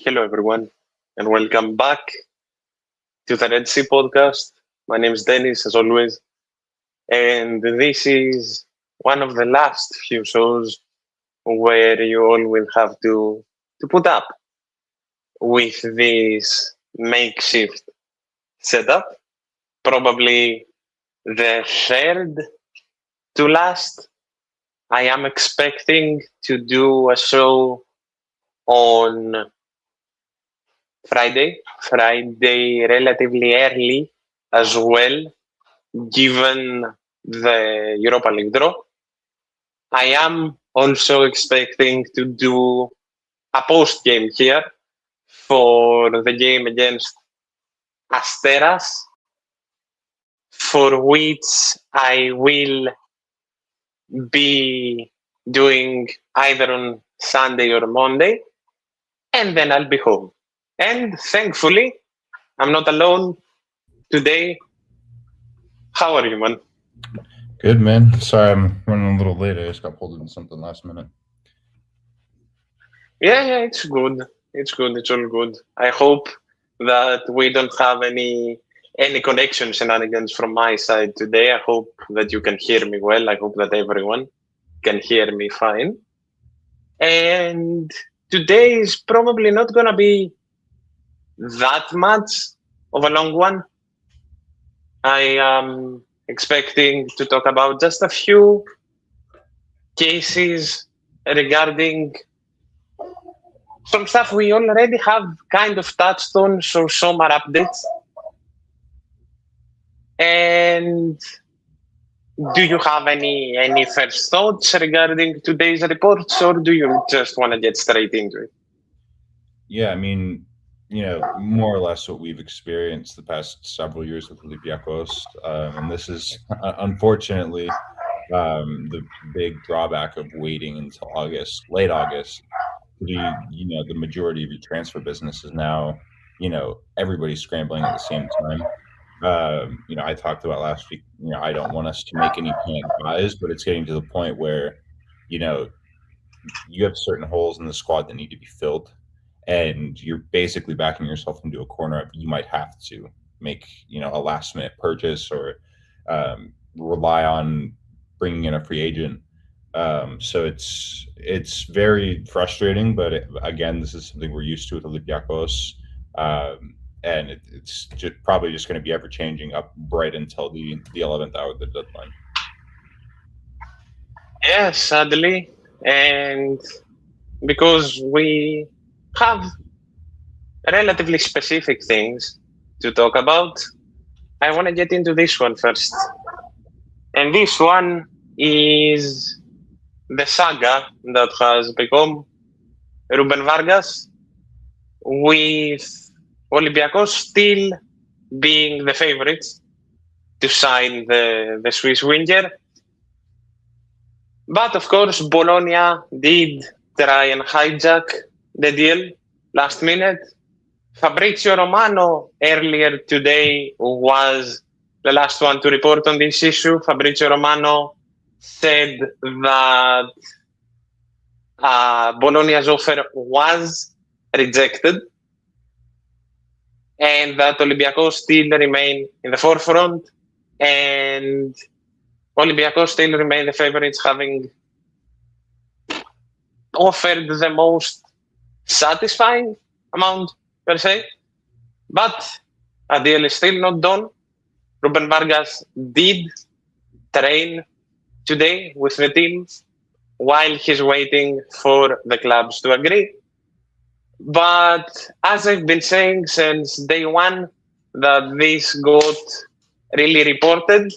Hello, everyone, and welcome back to the Red Sea podcast. My name is Dennis, as always, and this is one of the last few shows where you all will have to put up with this makeshift setup. Probably the third to last. I am expecting to do a show on Friday relatively early as well, given the Europa League draw. I am also expecting to do a post game here for the game against Asteras, for which I will be doing either on Sunday or Monday, and then I'll be home. And thankfully, I'm not alone today. How are you, man? Good, man. Sorry, I'm running a little late. I just got pulled into something last minute. Yeah, it's good. It's all good. I hope that we don't have any connection shenanigans from my side today. I hope that you can hear me well. I hope that everyone can hear me fine. And today is probably not going to be that much of a long one. I am expecting to talk about just a few cases regarding some stuff we already have kind of touched on, so some are updates. And do you have any first thoughts regarding today's reports, or do you just want to get straight into it? Yeah, I mean, more or less what we've experienced the past several years with Olympiacos, and this is unfortunately the big drawback of waiting until late August. The majority of your transfer business is now, everybody's scrambling at the same time. I talked about last week, I don't want us to make any panic buys, but it's getting to the point where, you have certain holes in the squad that need to be filled, and you're basically backing yourself into a corner of you might have to make, a last minute purchase or rely on bringing in a free agent. So it's very frustrating, but again, this is something we're used to with Olympiacos. And it's probably just going to be ever changing up right until the 11th hour of the deadline. Yeah, sadly. And because we have relatively specific things to talk about, I want to get into this one first. And this one is the saga that has become Ruben Vargas, with Olympiacos still being the favorites to sign the Swiss winger. But of course, Bologna did try and hijack the deal last minute. Fabrizio Romano earlier today was the last one to report on this issue. Fabrizio Romano said that Bologna's offer was rejected and that Olympiacos still remain in the forefront, and Olympiacos still remain the favorites, having offered the most satisfying amount per se. But a deal is still not done. Ruben Vargas did train today with the team while he's waiting for the clubs to agree. But as I've been saying since day one that this got really reported,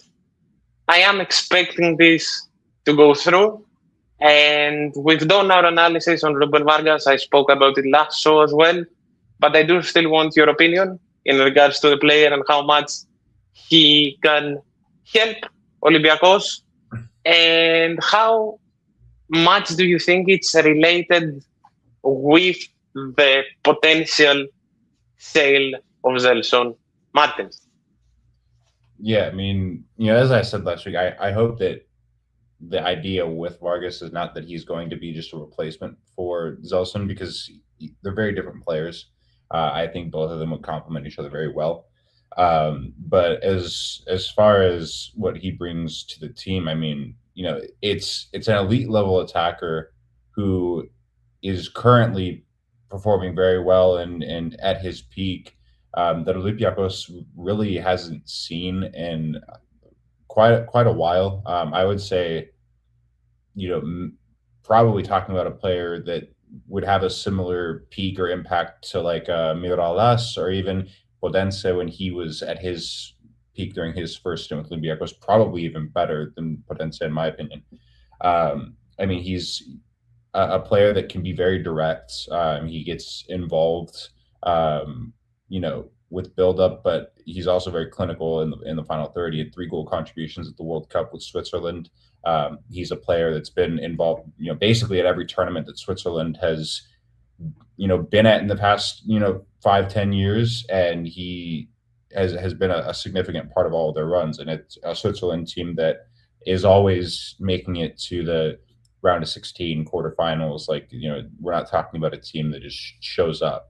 I am expecting this to go through. And we've done our analysis on Ruben Vargas. I spoke about it last show as well. But I do still want your opinion in regards to the player and how much he can help Olympiacos. And how much do you think it's related with the potential sale of Gelson Martins? Yeah, I mean, as I said last week, I hope that the idea with Vargas is not that he's going to be just a replacement for Zelson, because they're very different players. I think both of them would complement each other very well. But as far as what he brings to the team, I mean, it's an elite level attacker who is currently performing very well and at his peak, that Olympiacos really hasn't seen in quite a while. I would say, probably talking about a player that would have a similar peak or impact to like Mirallas or even Podense when he was at his peak during his first stint with Olympiacos, probably even better than Podense in my opinion. I mean, he's a player that can be very direct. He gets involved, with build-up, but he's also very clinical in the final third. He had 3 goal contributions at the World Cup with Switzerland. He's a player that's been involved, basically at every tournament that Switzerland has, been at in the past, 5-10 years, and he has been a significant part of all of their runs. And it's a Switzerland team that is always making it to the round of 16 quarterfinals. Like, we're not talking about a team that just shows up.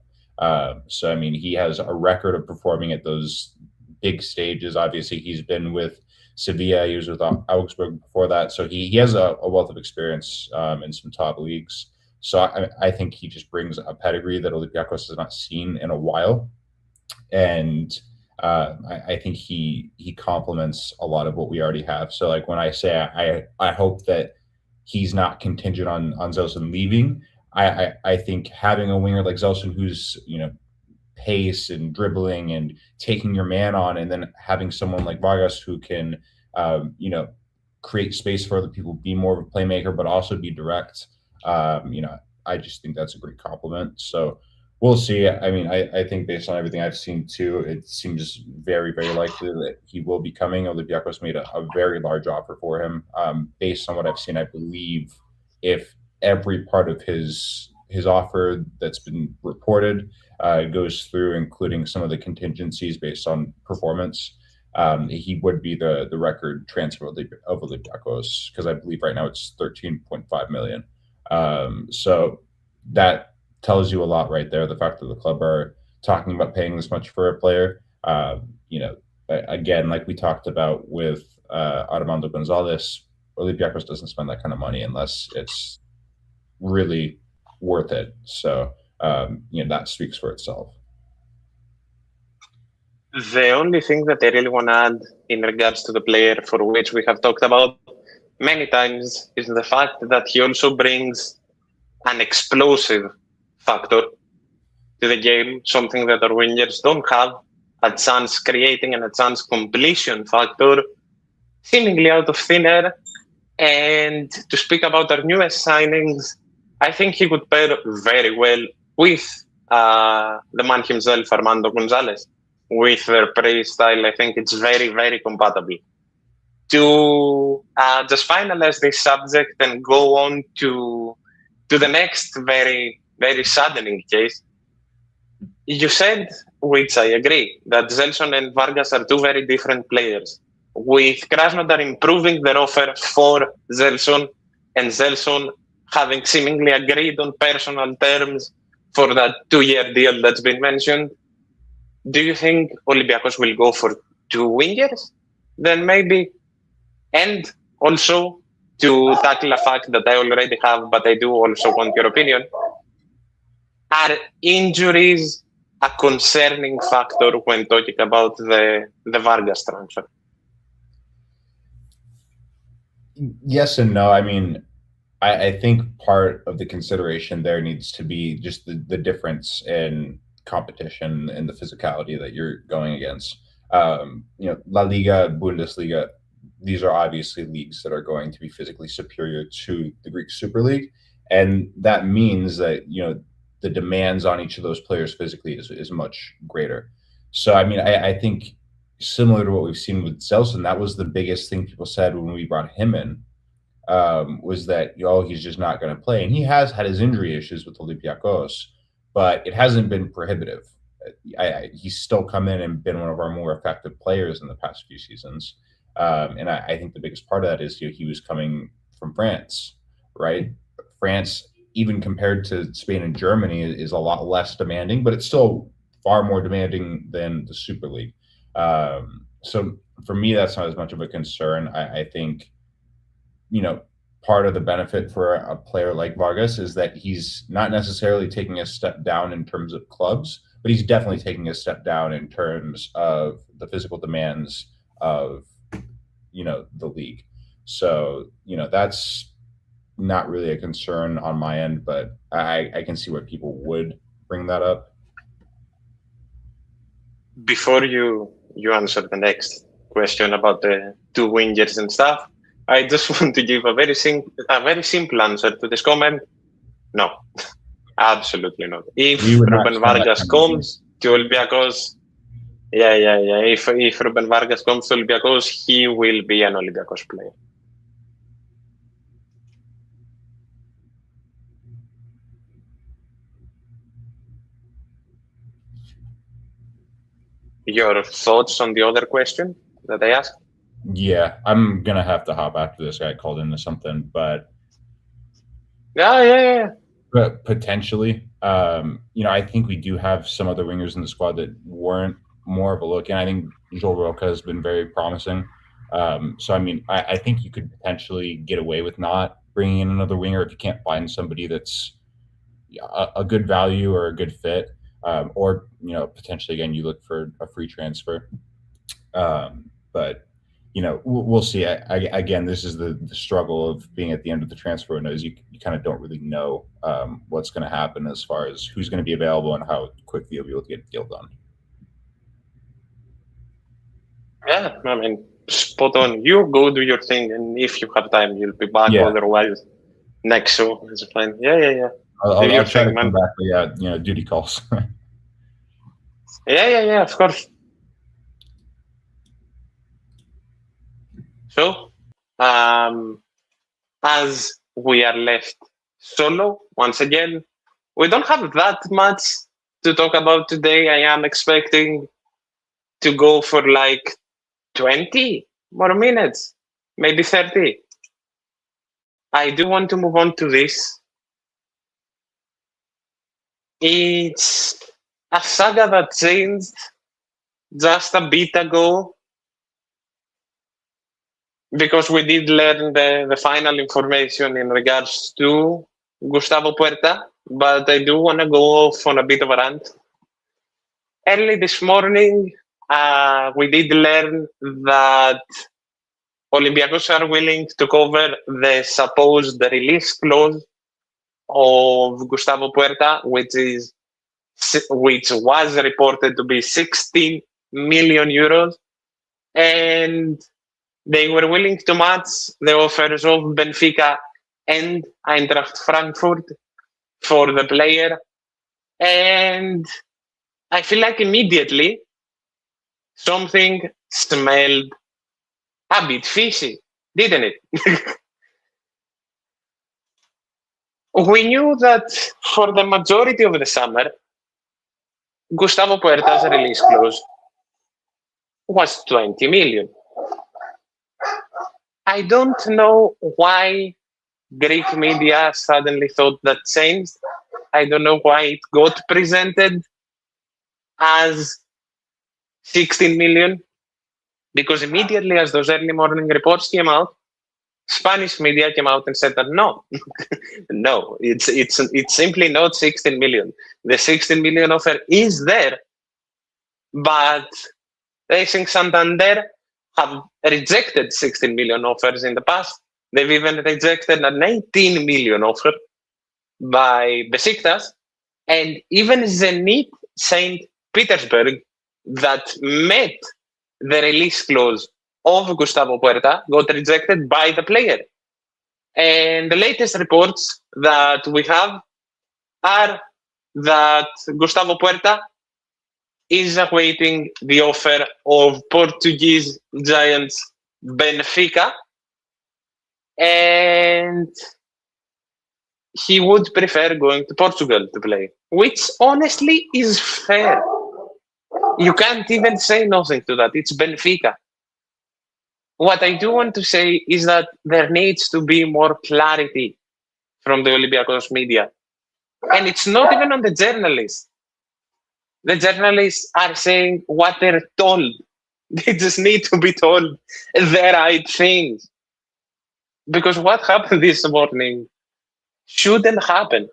So, I mean, he has a record of performing at those big stages. Obviously, he's been with Sevilla. He was with Augsburg before that. So he has a wealth of experience in some top leagues. So I think he just brings a pedigree that Olympiacos has not seen in a while. And I think he complements a lot of what we already have. So, like, when I say I hope that he's not contingent on Zelson leaving, I think having a winger like Zelson who's, pace and dribbling and taking your man on, and then having someone like Vargas who can, create space for other people, be more of a playmaker, but also be direct. I just think that's a great compliment. So we'll see. I mean, I think based on everything I've seen too, it seems very, very likely that he will be coming. Olympiacos made a very large offer for him. Based on what I've seen, I believe if every part of his offer that's been reported goes through, including some of the contingencies based on performance, he would be the record transfer of Olympiacos, because I believe right now it's 13.5 million. So that tells you a lot right there. The fact that the club are talking about paying this much for a player, again, like we talked about with Armando Gonzalez, Olympiacos doesn't spend that kind of money unless it's really worth it. So, that speaks for itself. The only thing that I really want to add in regards to the player, for which we have talked about many times, is the fact that he also brings an explosive factor to the game, something that our wingers don't have, a chance creating and a chance completion factor, seemingly out of thin air. And to speak about our newest signings, I think he would pair very well with the man himself, Armando Gonzalez. With their play style, I think it's very, very compatible. To just finalize this subject and go on to the next very, very saddening case, you said, which I agree, that Zelson and Vargas are two very different players. With Krasnodar improving their offer for Zelson, and Zelson having seemingly agreed on personal terms for that 2-year deal that's been mentioned, do you think Olympiacos will go for 2 wingers? Then maybe. And also, to tackle a fact that I already have, but I do also want your opinion, are injuries a concerning factor when talking about the Vargas transfer? Yes and no. I mean, I think part of the consideration there needs to be just the difference in competition and the physicality that you're going against. La Liga, Bundesliga, these are obviously leagues that are going to be physically superior to the Greek Super League. And that means that, the demands on each of those players physically is much greater. So, I mean, I think similar to what we've seen with Zelson, that was the biggest thing people said when we brought him in, was that, he's just not going to play. And he has had his injury issues with Olympiacos, but it hasn't been prohibitive. He's still come in and been one of our more effective players in the past few seasons. And I think the biggest part of that is he was coming from France, right? France, even compared to Spain and Germany, is a lot less demanding, but it's still far more demanding than the Super League. So for me, that's not as much of a concern. I think, part of the benefit for a player like Vargas is that he's not necessarily taking a step down in terms of clubs, but he's definitely taking a step down in terms of the physical demands of, the league. So, that's not really a concern on my end, but I can see where people would bring that up. Before you answer the next question about the two wingers and stuff, I just want to give a very simple answer to this comment. No, absolutely not. If Ruben Vargas comes to Olympiacos, If Ruben Vargas comes to Olympiacos, he will be an Olympiacos player. Your thoughts on the other question that I asked? Yeah, I'm gonna have to hop after this guy called into something, but yeah. But potentially, I think we do have some other wingers in the squad that weren't more of a look, and I think Joel Roca has been very promising. So, I think you could potentially get away with not bringing in another winger if you can't find somebody that's a good value or a good fit, or potentially again you look for a free transfer. But we'll see. Again, this is the struggle of being at the end of the transfer window. Is you kind of don't really know what's going to happen as far as who's going to be available and how quickly you'll be able to get a deal done. Yeah, spot on. You go do your thing, and if you have time, you'll be back. Yeah. Otherwise, next show is fine. Yeah. I'll try to come back. But duty calls. Yeah, of course. So, as we are left solo once again, we don't have that much to talk about today. I am expecting to go for like 20 more minutes, maybe 30. I do want to move on to this. It's a saga that changed just a bit ago, because we did learn the final information in regards to Gustavo Puerta, but I do want to go off on a bit of a rant. Early this morning, we did learn that Olympiacos are willing to cover the supposed release clause of Gustavo Puerta, which was reported to be 16 million euros, and they were willing to match the offers of Benfica and Eintracht Frankfurt for the player. And I feel like immediately something smelled a bit fishy, didn't it? We knew that for the majority of the summer, Gustavo Puerta's release clause was 20 million. I don't know why Greek media suddenly thought that changed. I don't know why it got presented as 16 million, because immediately as those early morning reports came out, Spanish media came out and said that no, it's simply not 16 million. The 16 million offer is there, but Racing Santander have rejected 16 million offers in the past. They've even rejected an 18 million offer by Besiktas, and even Zenit St. Petersburg, that met the release clause of Gustavo Puerta, got rejected by the player. And the latest reports that we have are that Gustavo Puerta is awaiting the offer of Portuguese giants Benfica, and he would prefer going to Portugal to play, which honestly is fair. You can't even say nothing to that. It's Benfica. what I do want to say is that there needs to be more clarity from the Olympiacos media. And it's not even on the journalists. The journalists are saying what they're told. They just need to be told the right things. Because what happened this morning shouldn't happen.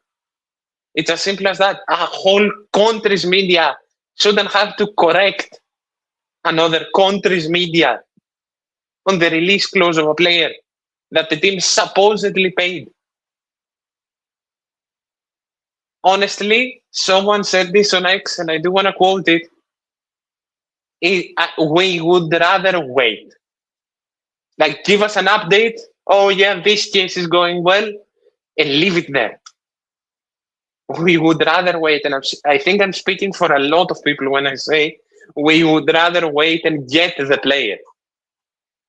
It's as simple as that. A whole country's media shouldn't have to correct another country's media on the release clause of a player that the team supposedly paid. Honestly, someone said this on X, and I do want to quote it. We would rather wait. Like, give us an update. Oh, yeah, this case is going well, and leave it there. We would rather wait. And I think I'm speaking for a lot of people when I say we would rather wait and get the player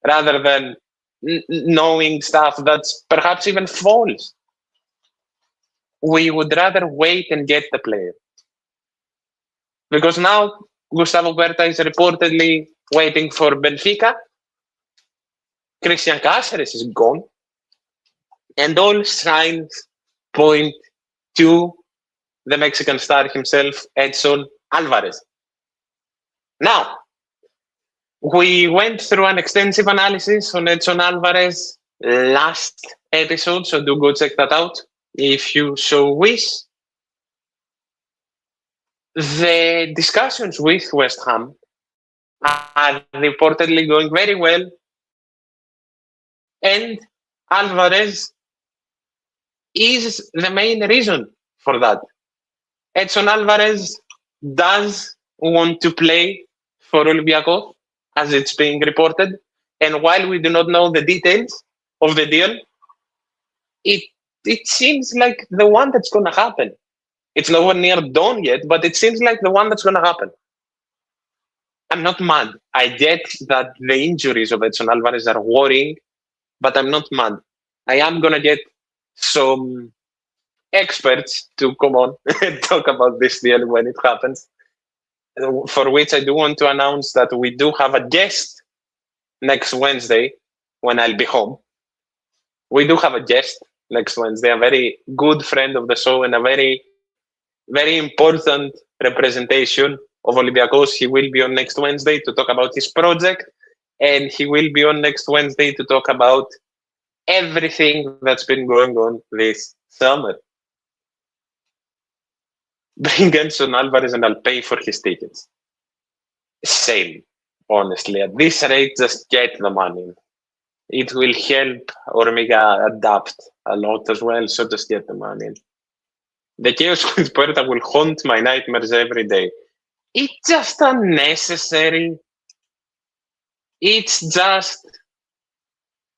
rather than knowing stuff that's perhaps even false. We would rather wait and get the player. Because now Gustavo Puerta is reportedly waiting for Benfica. Christian Cáceres is gone. And all signs point to the Mexican star himself, Edson Alvarez. Now, we went through an extensive analysis on Edson Alvarez last episode, so do go check that out if you so wish. The discussions with West Ham are reportedly going very well, and Alvarez is the main reason for that. Edson Alvarez does want to play for Olympiacos, as it's being reported, and while we do not know the details of the deal, it seems like the one that's going to happen. It's nowhere near done yet, but it seems like the one that's going to happen. I'm not mad. I get that the injuries of Edson Alvarez are worrying, but I'm not mad. I am going to get some experts to come on and talk about this deal when it happens, for which I do want to announce that we do have a guest next Wednesday when I'll be home. We do have a guest next Wednesday, a very good friend of the show and a very, very important representation of Olympiacos. He will be on next Wednesday to talk about his project, and he will be on next Wednesday to talk about everything that's been going on this summer. Bring Edson Alvarez and I'll pay for his tickets. Same, honestly. At this rate, just get the money. It will help Hormiga adapt a lot as well, so just get the money. The chaos with Puerta will haunt my nightmares every day. It's just unnecessary. It's just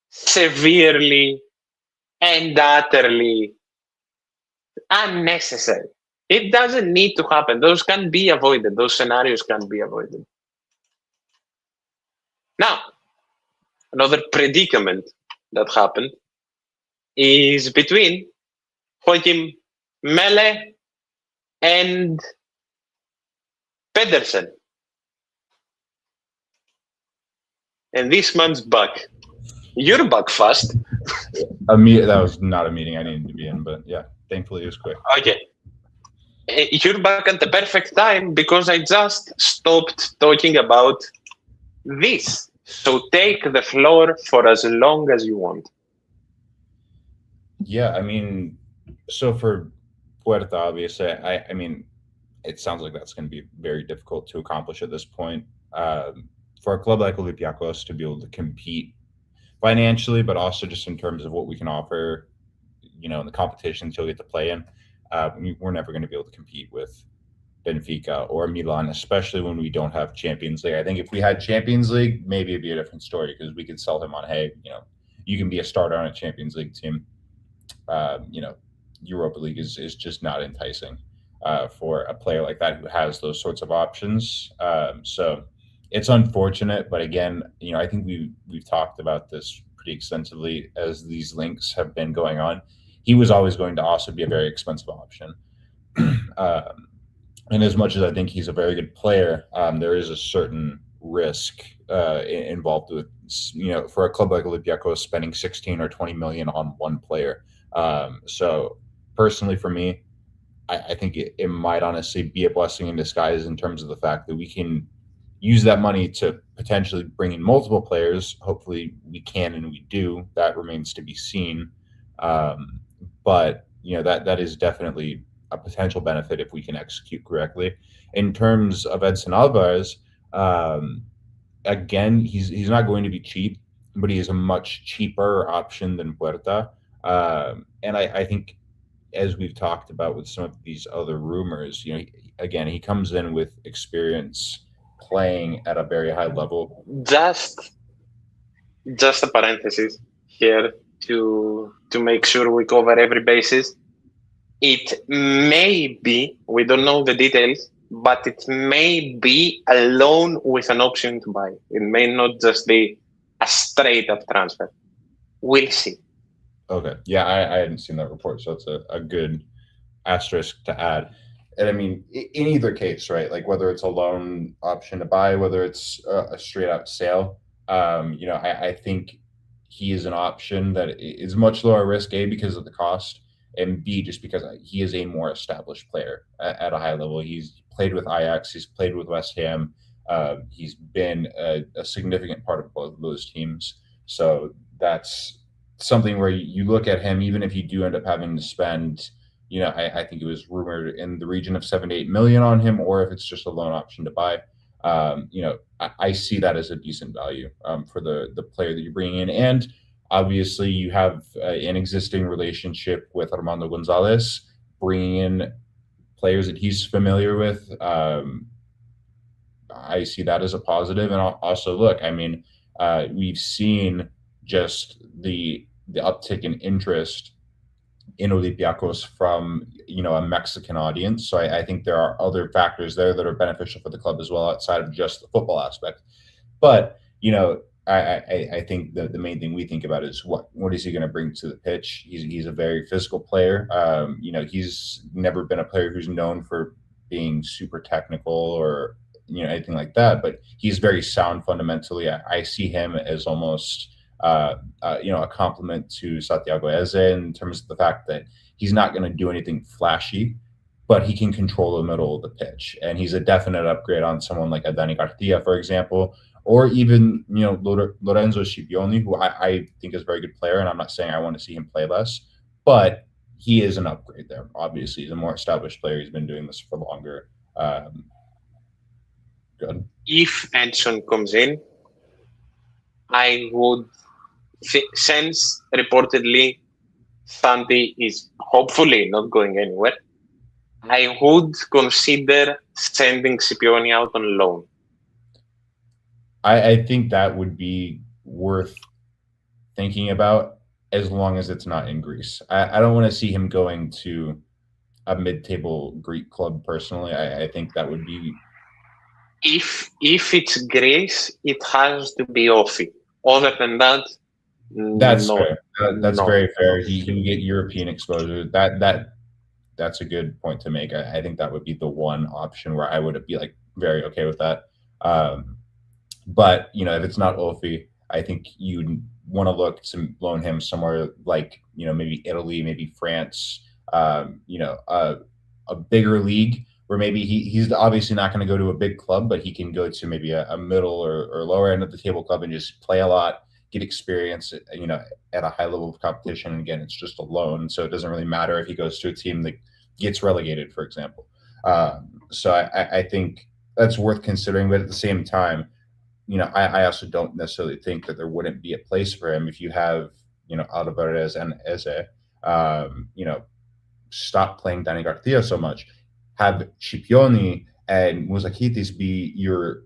severely and utterly unnecessary. It doesn't need to happen. Those can be avoided. Those scenarios can be avoided. Now, another predicament that happened is between Mæhle and Pedersen. And this man's back. You're back fast. That was not a meeting I needed to be in, but yeah, thankfully it was quick. Okay. You're back at the perfect time because I just stopped talking about this. So take the floor for as long as you want. Yeah, I mean, so for Puerta, obviously, I mean, it sounds like that's going to be very difficult to accomplish at this point. For a club like Olympiacos to be able to compete financially, but also just in terms of what we can offer, in the competitions you'll get to play in, we're never going to be able to compete with Benfica or Milan, especially when we don't have Champions League. I think if we had Champions League, maybe it'd be a different story because we could sell him on, hey, you can be a starter on a Champions League team. Europa League is just not enticing for a player like that who has those sorts of options. So it's unfortunate, but again, I think we've talked about this pretty extensively as these links have been going on. He was always going to also be a very expensive option. And as much as I think he's a very good player, there is a certain risk involved with, for a club like Olympiacos spending 16 or 20 million on one player. So personally for me, I think it might honestly be a blessing in disguise in terms of the fact that we can use that money to potentially bring in multiple players. Hopefully we can and we do. That remains to be seen. But that is definitely a potential benefit if we can execute correctly. In terms of Edson Alvarez, again, he's not going to be cheap, but he is a much cheaper option than Puerta. And I think, as we've talked about with some of these other rumors, again, he comes in with experience playing at a very high level. Just a parenthesis here to make sure we cover every basis. It may be, we don't know the details, but it may be a loan with an option to buy. It may not just be a straight up transfer. We'll see. Okay. Yeah, I hadn't seen that report, so it's a good asterisk to add. And I mean, in either case, right? Like whether it's a loan option to buy, whether it's a straight out sale, I think he is an option that is much lower risk, A, because of the cost, and B, just because he is a more established player at a high level. He's played with Ajax, he's played with West Ham, he's been a significant part of both of those teams. So that's something where you look at him, even if you do end up having to spend, I think it was rumored in the region of 7 to 8 million on him, or if it's just a loan option to buy, I see that as a decent value for the player that you're bringing in. And obviously you have an existing relationship with Armando Gonzalez, bringing in players that he's familiar with. I see that as a positive. And also, look, I mean, we've seen just the uptick in interest in Olympiacos from, a Mexican audience. So I think there are other factors there that are beneficial for the club as well, outside of just the football aspect. But, I think the main thing we think about is what is he going to bring to the pitch? He's a very physical player. He's never been a player who's known for being super technical or, anything like that, but he's very sound fundamentally. I see him as almost a compliment to Santiago Eze in terms of the fact that he's not going to do anything flashy, but he can control the middle of the pitch. And he's a definite upgrade on someone like Dani Garcia, for example, or even, Lorenzo Scipioni, who I think is a very good player. And I'm not saying I want to see him play less, but he is an upgrade there. Obviously, he's a more established player. He's been doing this for longer. Good. If Edson comes in, I would, since reportedly Santi is hopefully not going anywhere, I would consider sending Scipioni out on loan. I think that would be worth thinking about, as long as it's not in Greece. I don't want to see him going to a mid-table Greek club personally. I think that would be... If it's Greece, it has to be Offi. Other than that, that's no. fair. That's very fair. He can get European exposure. That's a good point to make. I think that would be the one option where I would be very okay with that. But if it's not Offi, I think you'd want to look to loan him somewhere like maybe Italy, maybe France. A bigger league where maybe he's obviously not going to go to a big club, but he can go to maybe a middle or lower end of the table club and just play a lot, get experience, at a high level of competition. And again, it's just a loan, so it doesn't really matter if he goes to a team that gets relegated, for example. So I think that's worth considering. But at the same time, I also don't necessarily think that there wouldn't be a place for him if you have, Alvarez and Eze, stop playing Dani Garcia so much. Have Scipioni and Mouzakitis be your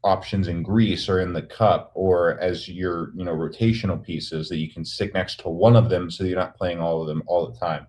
options in Greece or in the cup, or as your rotational pieces that you can stick next to one of them, so you're not playing all of them all the time.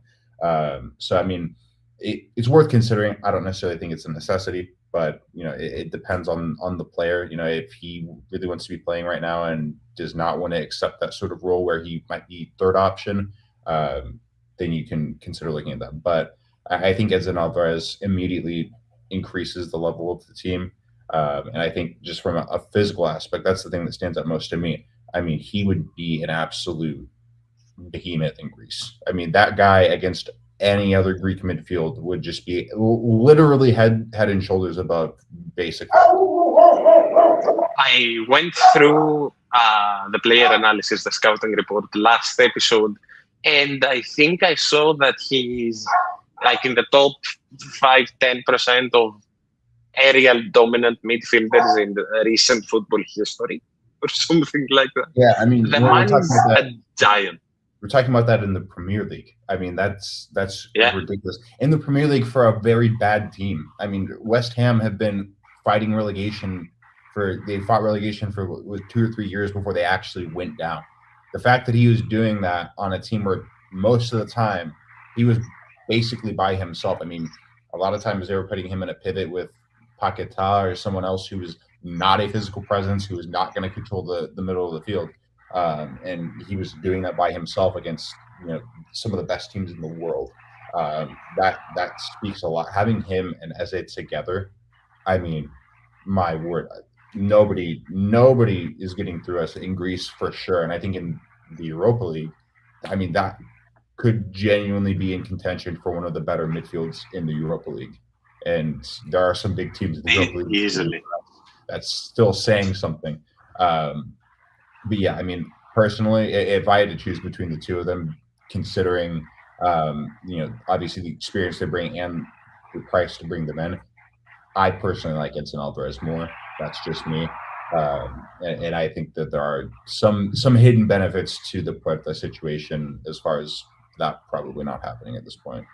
So I mean, it's worth considering. I don't necessarily think it's a necessity, but it depends on the player. If he really wants to be playing right now and does not want to accept that sort of role where he might be third option, then you can consider looking at that. But I think Edson Alvarez immediately increases the level of the team. And I think just from a physical aspect, that's the thing that stands out most to me. I mean, he would be an absolute behemoth in Greece. I mean, that guy against any other Greek midfield would just be literally head and shoulders above basic. I went through the player analysis, the scouting report last episode, and I think I saw that he's like in the top 5-10% of aerial dominant midfielders in the recent football history or something like that. Yeah, I mean, the man is a giant. We're talking about that in the Premier League. I mean, that's ridiculous. In the Premier League for a very bad team. I mean, West Ham have been fighting relegation they fought relegation for 2 or 3 years before they actually went down. The fact that he was doing that on a team where most of the time he was basically by himself. I mean, a lot of times they were putting him in a pivot with Paquetá or someone else who was not a physical presence, who was not going to control the middle of the field. And he was doing that by himself against some of the best teams in the world. That speaks a lot. Having him and Eze together, I mean, my word, nobody is getting through us in Greece for sure. And I think in the Europa League, I mean, that could genuinely be in contention for one of the better midfields in the Europa League. And there are some big teams in the Europa League easily. That's still saying something. But yeah, I mean, personally, if I had to choose between the two of them, considering obviously the experience they bring and the price to bring them in, I personally like Edson Alvarez more. That's just me. And I think that there are some hidden benefits to the Puerta situation as far as that probably not happening at this point.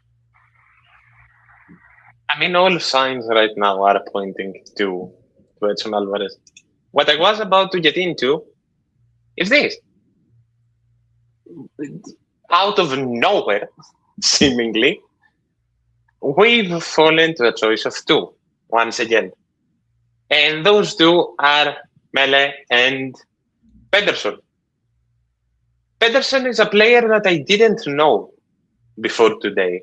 I mean, all signs right now are pointing to Edson Alvarez. What I was about to get into is this. Out of nowhere, seemingly, we've fallen to a choice of two once again. And those two are Mæhle and Pedersen. Pedersen is a player that I didn't know before today.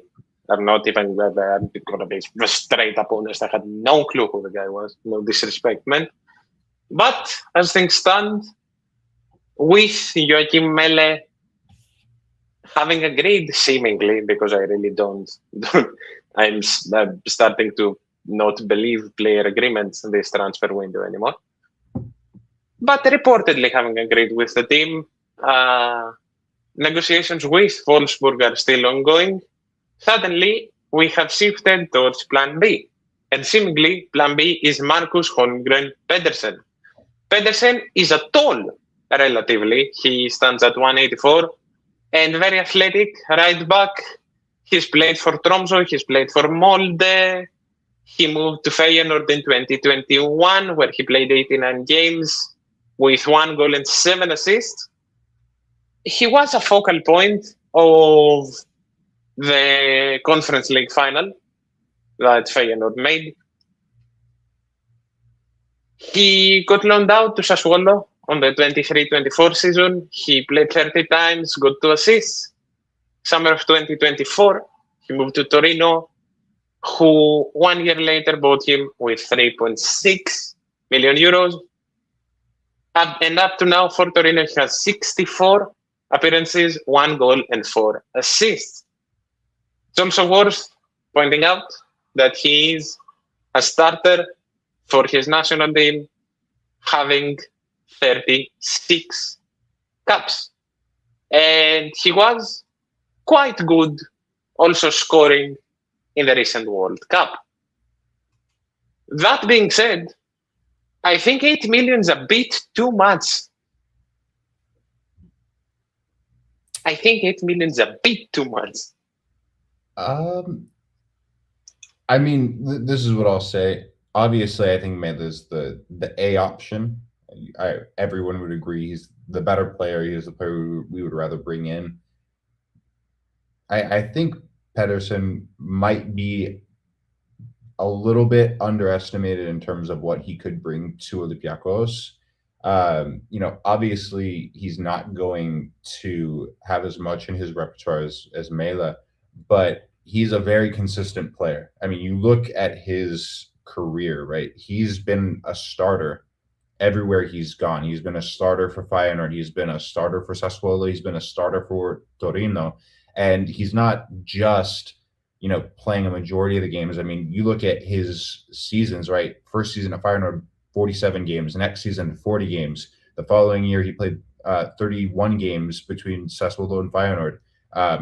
I'm not even going to be straight up honest. I had no clue who the guy was. No disrespect, man. But as things stand, with Joachim Mæhle having agreed, seemingly, because I really don't I'm starting to not believe player agreements in this transfer window anymore. But reportedly having agreed with the team, negotiations with Wolfsburg are still ongoing. Suddenly, we have shifted towards Plan B. And seemingly, Plan B is Marcus Holmgren Pedersen. Pedersen is a tall, relatively. He stands at 184 and very athletic, right back. He's played for Tromsø, he's played for Molde. He moved to Feyenoord in 2021, where he played 89 games with 1 goal and 7 assists. He was a focal point of the Conference League final that Feyenoord made. He got loaned out to Sassuolo on the 23-24 season. He played 30 times, got 2 assists. Summer of 2024, he moved to Torino, who 1 year later bought him with 3.6 million euros. And up to now, for Torino, he has 64 appearances, 1 goal and 4 assists. It's also worth pointing out that he is a starter for his national team, having 36 caps. And he was quite good, also scoring in the recent World Cup. That being said, I think 8 million is a bit too much. I think 8 million is a bit too much. I mean, this is what I'll say. Obviously, I think Mæhle is the A option. Everyone would agree he's the better player. He is the player we would rather bring in. I think Pedersen might be a little bit underestimated in terms of what he could bring to Olympiacos. Obviously he's not going to have as much in his repertoire as Mæhle, but he's a very consistent player. I mean, you look at his career, right? He's been a starter everywhere he's gone. He's been a starter for Feyenoord. He's been a starter for Sassuolo. He's been a starter for Torino. And he's not just, playing a majority of the games. I mean, you look at his seasons, right? First season at Feyenoord, 47 games. Next season, 40 games. The following year, he played 31 games between Sassuolo and Feyenoord.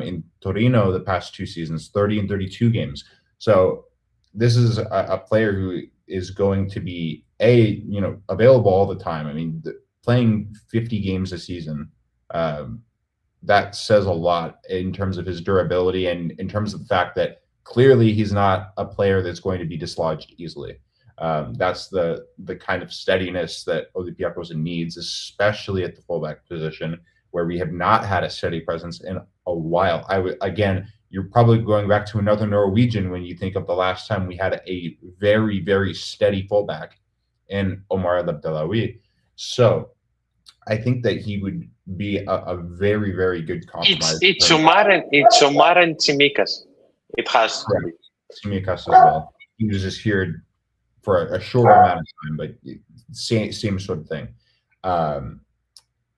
In Torino, the past 2 seasons, 30 and 32 games. So this is a player who is going to be available all the time. I mean, playing 50 games a season, that says a lot in terms of his durability and in terms of the fact that clearly he's not a player that's going to be dislodged easily. That's the kind of steadiness that Olympiacos needs, especially at the fullback position, where we have not had a steady presence in a while. You're probably going back to another Norwegian when you think of the last time we had a very, very steady fullback in Omar Abdellaoui. So I think that he would be a very, very good compromise. It's Omar and Tsimikas. It has to be. Tsimikas as well. He was just here for a shorter amount of time, but same sort of thing.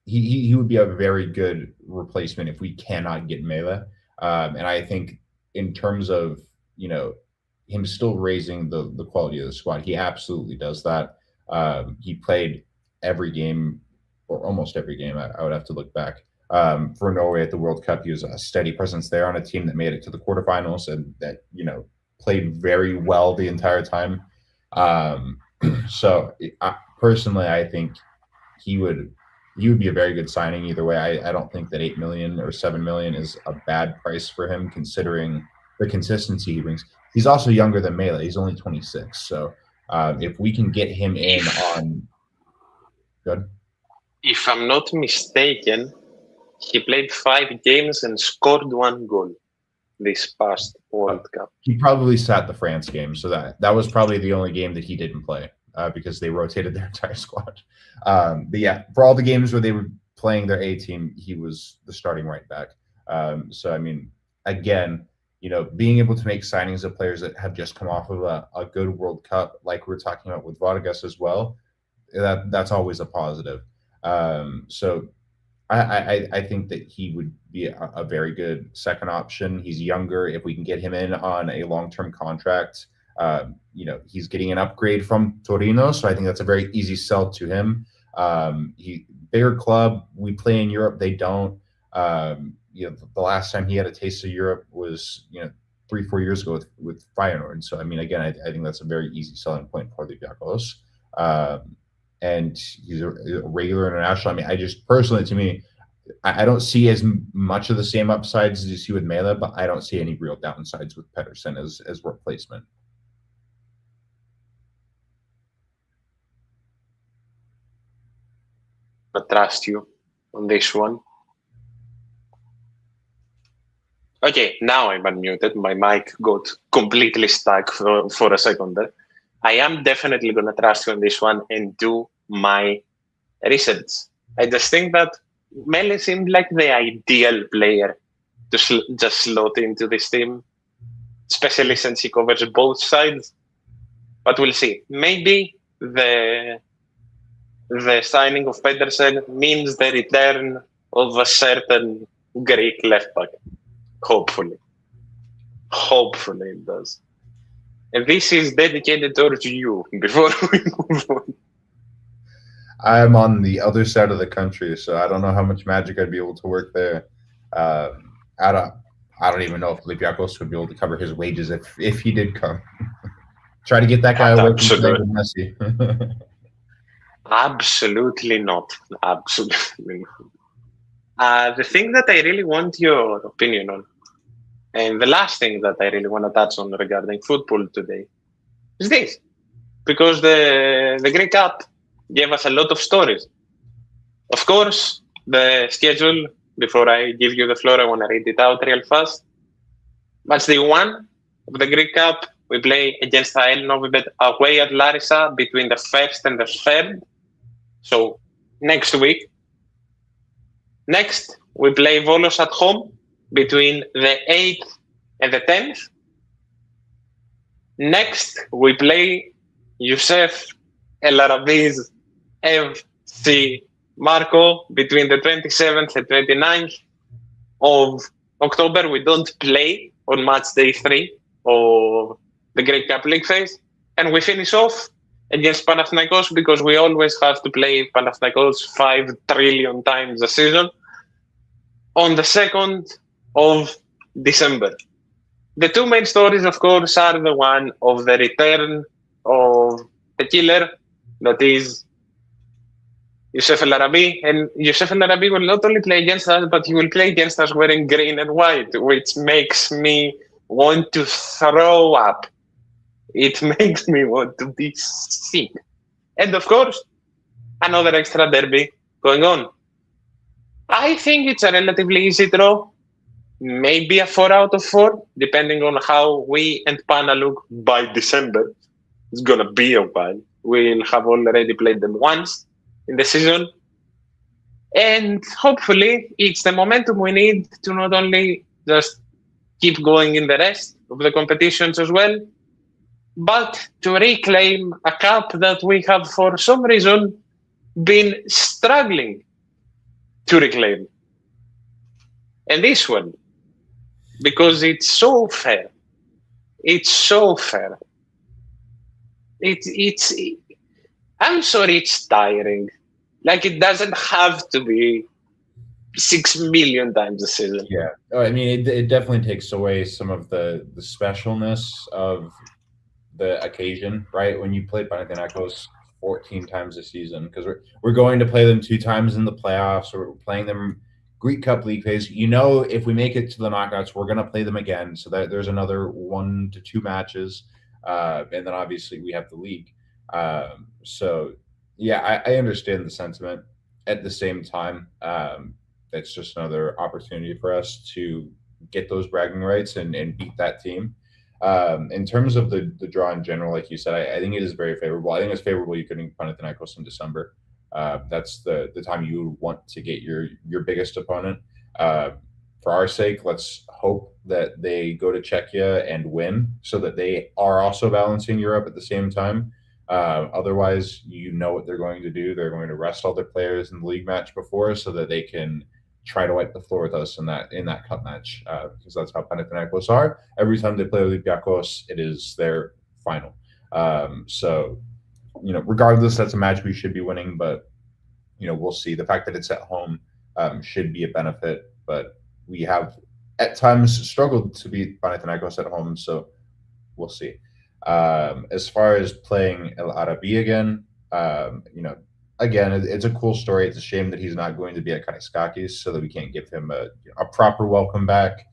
He would be a very good replacement if we cannot get Mæhle. And I think in terms of, him still raising the quality of the squad, he absolutely does that. He played every game, or almost every game. I would have to look back. For Norway at the World Cup, he was a steady presence there on a team that made it to the quarterfinals and that, played very well the entire time. Personally, I think he would be a very good signing either way. I don't think that 8 million or 7 million is a bad price for him, considering the consistency he brings. He's also younger than Mæhle. He's only 26. So if we can get him in on good. If I'm not mistaken, he played 5 games and scored 1 goal this past World Cup. He probably sat the France game, so that was probably the only game that he didn't play. Because they rotated their entire squad. But yeah, for all the games where they were playing their A team, he was the starting right back. So, I mean, again, being able to make signings of players that have just come off of a good World Cup, like we're talking about with Vargas as well, that's always a positive. So I think that he would be a very good second option. He's younger. If we can get him in on a long-term contract, he's getting an upgrade from Torino, so I think that's a very easy sell to him. Bigger club, we play in Europe, they don't. The last time he had a taste of Europe was 3-4 years ago with Feyenoord. So I mean, again, I think that's a very easy selling point for the Olympiacos. And he's a regular international. I mean, I just personally, to me, I don't see as much of the same upsides as you see with Mæhle, but I don't see any real downsides with Pedersen as replacement. I trust you on this one. Okay, now I'm unmuted. My mic got completely stuck for a second there. I am definitely going to trust you on this one and do my research. I just think that Mæhle seemed like the ideal player to just slot into this team, especially since he covers both sides. But we'll see. Maybe the signing of Pedersen means the return of a certain Greek left back. Hopefully it does. And this is dedicated towards you before we move on. I'm on the other side of the country, so I don't know how much magic I'd be able to work there. I don't even know if Olympiacos would be able to cover his wages if he did come. Try to get that guy away from Messi. Absolutely not. Absolutely not. The thing that I really want your opinion on, and the last thing that I really want to touch on regarding football today, is this. Because the Greek Cup gave us a lot of stories. Of course, the schedule, before I give you the floor, I want to read it out real fast. Match day 1 of the Greek Cup, we play against AEL Novibet away at Larissa between the 1st and the 3rd. So, next week. Next, we play Volos at home between the 8th and the 10th. Next, we play Youssef El Arabi's FC Marco between the 27th and 29th of October. We don't play on match day 3 of the Greek Cup League phase. And we finish off against Panathinaikos because we always have to play Panathinaikos 5 trillion times a season on the 2nd of December. The two main stories, of course, are the one of the return of the killer, that is Youssef El Arabi. And Youssef El Arabi will not only play against us, but he will play against us wearing green and white, which makes me want to throw up. It makes me want to be sick. And of course, another extra derby going on. I think it's a relatively easy draw. Maybe a 4 out of 4, depending on how we and Pana look by December. It's going to be a while. We'll have already played them once in the season. And hopefully, it's the momentum we need to not only just keep going in the rest of the competitions as well, but to reclaim a cup that we have, for some reason, been struggling to reclaim. And this one, because it's so fair. It's so fair. It's I'm sorry, it's tiring. Like, it doesn't have to be 6 million times a season. Yeah. Oh, I mean, it definitely takes away some of the specialness of the occasion, right? When you play Panathinaikos 14 times a season, because we're going to play them 2 times in the playoffs, or we're playing them Greek Cup League phase. You know, if we make it to the knockouts, we're going to play them again. So that there's another 1 to 2 matches. And then obviously we have the league. So yeah, I understand the sentiment. At the same time, it's just another opportunity for us to get those bragging rights and beat that team. In terms of the draw in general, like you said, I think it is very favorable. I think it's favorable you couldn't Panathinaikos in December. That's the time you want to get your biggest opponent. For our sake, let's hope that they go to Czechia and win, so that they are also balancing Europe at the same time. Otherwise, you know what they're going to do. They're going to rest all their players in the league match before, so that they can try to wipe the floor with us in that cup match, because that's how Panathinaikos are. Every time they play Olympiacos, it is their final. So, you know, regardless, that's a match we should be winning, but, you know, we'll see. The fact that it's at home should be a benefit, but we have at times struggled to beat Panathinaikos at home, so we'll see. As far as playing El Arabi again, you know, again, it's a cool story. It's a shame that he's not going to be at Karaiskakis, so that we can't give him a proper welcome back.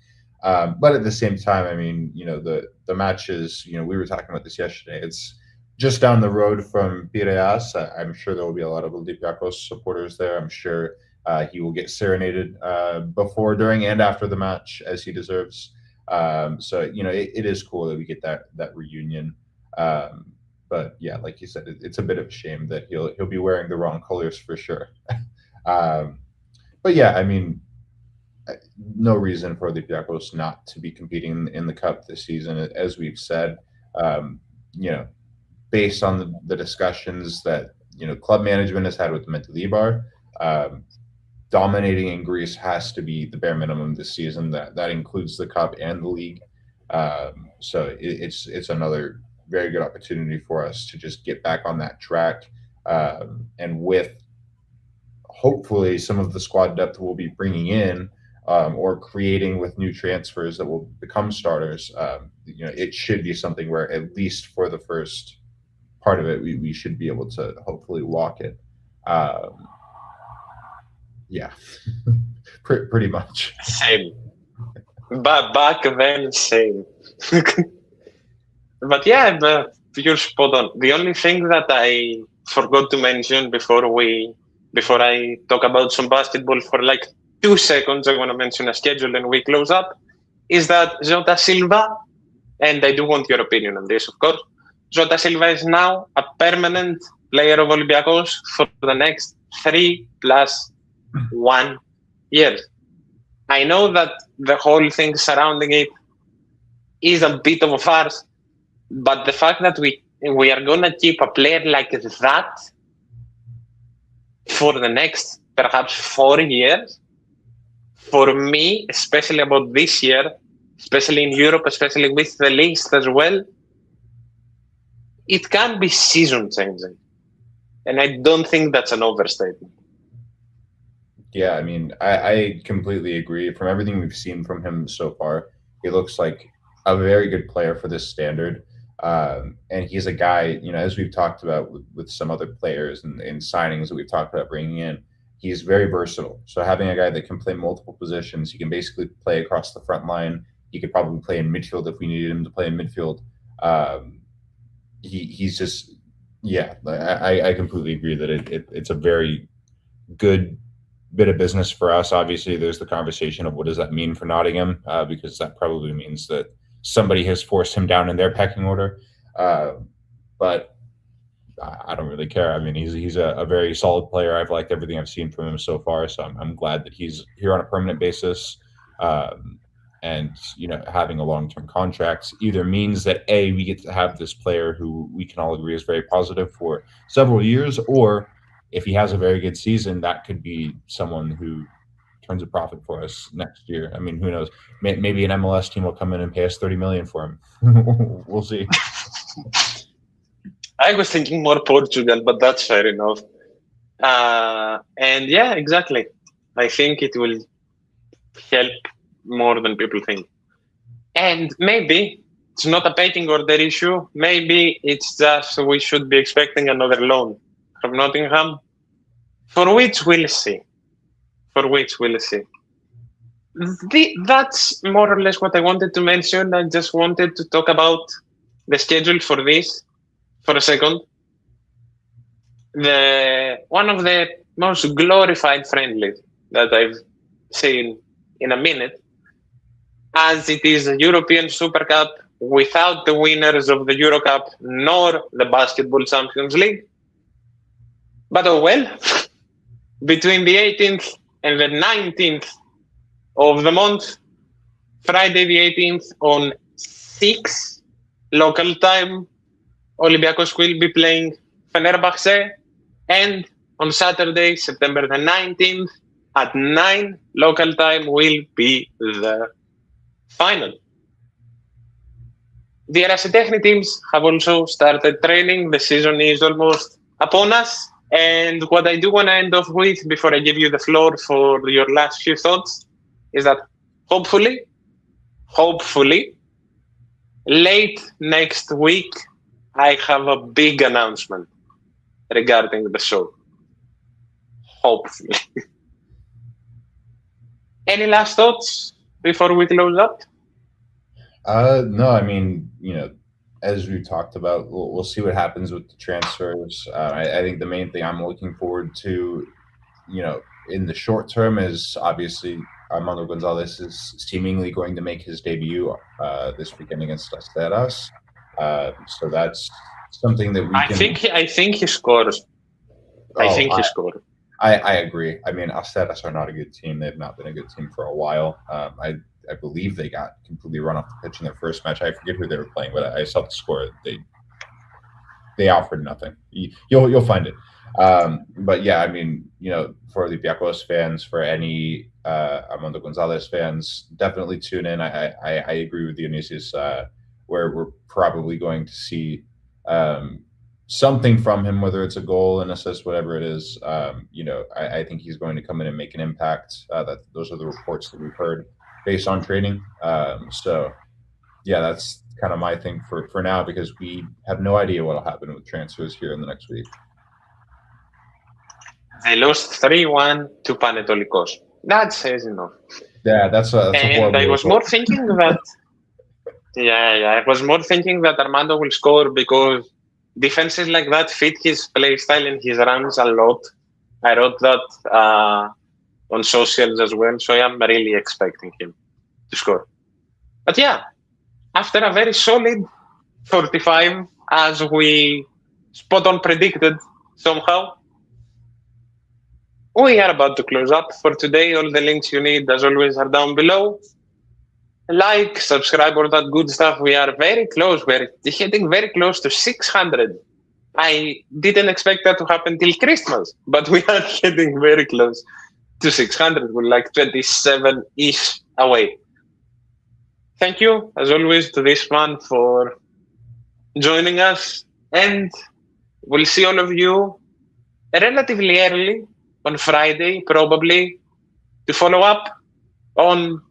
But at the same time, I mean, you know, the matches, you know, we were talking about this yesterday. It's just down the road from Piraeus. I'm sure there will be a lot of Olympiacos supporters there. I'm sure he will get serenaded before, during, and after the match, as he deserves. So, you know, it is cool that we get that reunion. But yeah, like you said, it's a bit of a shame that he'll be wearing the wrong colors for sure. But yeah, I mean, no reason for Olympiacos not to be competing in the cup this season, as we've said. You know, based on the discussions that, you know, club management has had with Mæhle, dominating in Greece has to be the bare minimum this season. That includes the cup and the league. So it's another very good opportunity for us to just get back on that track, and with hopefully some of the squad depth we'll be bringing in, or creating with new transfers that will become starters. You know, it should be something where, at least for the first part of it, we should be able to hopefully walk it. Yeah, pretty much. Same. But back then, same. But yeah, you're spot on. The only thing that I forgot to mention before I talk about some basketball for like 2 seconds, I want to mention a schedule and we close up, is that Jota Silva, and I do want your opinion on this, of course, Jota Silva is now a permanent player of Olympiacos for the next 3+1 years. I know that the whole thing surrounding it is a bit of a farce, but the fact that we we are going to keep a player like that for the next perhaps 4 years. For me, especially about this year, especially in Europe, especially with the list as well, it can be season changing. And I don't think that's an overstatement. Yeah, I mean, I completely agree. From everything we've seen from him so far, he looks like a very good player for this standard. And he's a guy, as we've talked about with some other players and signings that we've talked about bringing in, he's very versatile. So having a guy that can play multiple positions, he can basically play across the front line. He could probably play in midfield if we needed him to play in midfield. He's just, yeah, I completely agree that it's a very good bit of business for us. Obviously, there's the conversation of what does that mean for Nottingham, because that probably means that somebody has forced him down in their pecking order. But I don't really care. I mean, he's a very solid player. I've liked everything I've seen from him so far, so I'm glad that he's here on a permanent basis. And having a long-term contract either means that we get to have this player who we can all agree is very positive for several years, or if he has a very good season, that could be someone who turns a profit for us next year. I mean, who knows? Maybe an MLS team will come in and pay us $30 million for him. We'll see. I was thinking more Portugal, but that's fair enough. And yeah, exactly. I think it will help more than people think. And maybe it's not a pecking order issue. Maybe it's just we should be expecting another loan from Nottingham, for which we'll see. That's more or less what I wanted to mention. I just wanted to talk about the schedule for this for a second. One of the most glorified friendlies that I've seen in a minute, as it is a European Super Cup without the winners of the Euro Cup nor the Basketball Champions League. But oh well, between the 18th and the 19th of the month, Friday the 18th on 6 local time, Olympiacos will be playing Fenerbahce, and on Saturday, September the 19th, at 9 local time will be the final. The Erasitechni teams have also started training. The season is almost upon us. And what I do want to end off with, before I give you the floor for your last few thoughts, is that hopefully, late next week, I have a big announcement regarding the show. Hopefully. Any last thoughts before we close up? No, I mean, as we talked about, we'll see what happens with the transfers. I think the main thing I'm looking forward to, in the short term is obviously Armando Gonzalez is seemingly going to make his debut this weekend against Asteras. So that's something that we I think he scores. He scores. I agree. I mean, Asteras are not a good team. They've not been a good team for a while. I believe they got completely run off the pitch in their first match. I forget who they were playing, but I saw the score. They offered nothing. You'll find it. But yeah, I mean, for Olympiacos fans, for any Armando Gonzalez fans, definitely tune in. I agree with Dionysius, where we're probably going to see something from him, whether it's a goal, an assist, whatever it is. I think he's going to come in and make an impact. Those are the reports that we've heard based on training. So yeah, that's kind of my thing for now, because we have no idea what will happen with transfers here in the next week. They lost 3-1 to Panetolikos. That says enough. Yeah, that's a horrible I was more thinking that I was more thinking that Armando will score because defenses like that fit his play style and his runs a lot. I wrote that on socials as well, so I am really expecting him to score. But yeah, after a very solid 45, as we spot on predicted somehow, we are about to close up for today. All the links you need, as always, are down below. like, subscribe, all that good stuff. We are very close. We're heading very close to 600. I didn't expect that to happen till Christmas, but we are heading very close to 600. We're like 27-ish away. Thank you, as always, to this man for joining us. And we'll see all of you relatively early on Friday, probably, to follow up on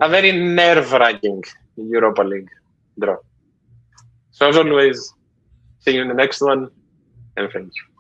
a very nerve-wracking Europa League draw. So as always, see you in the next one, and thank you.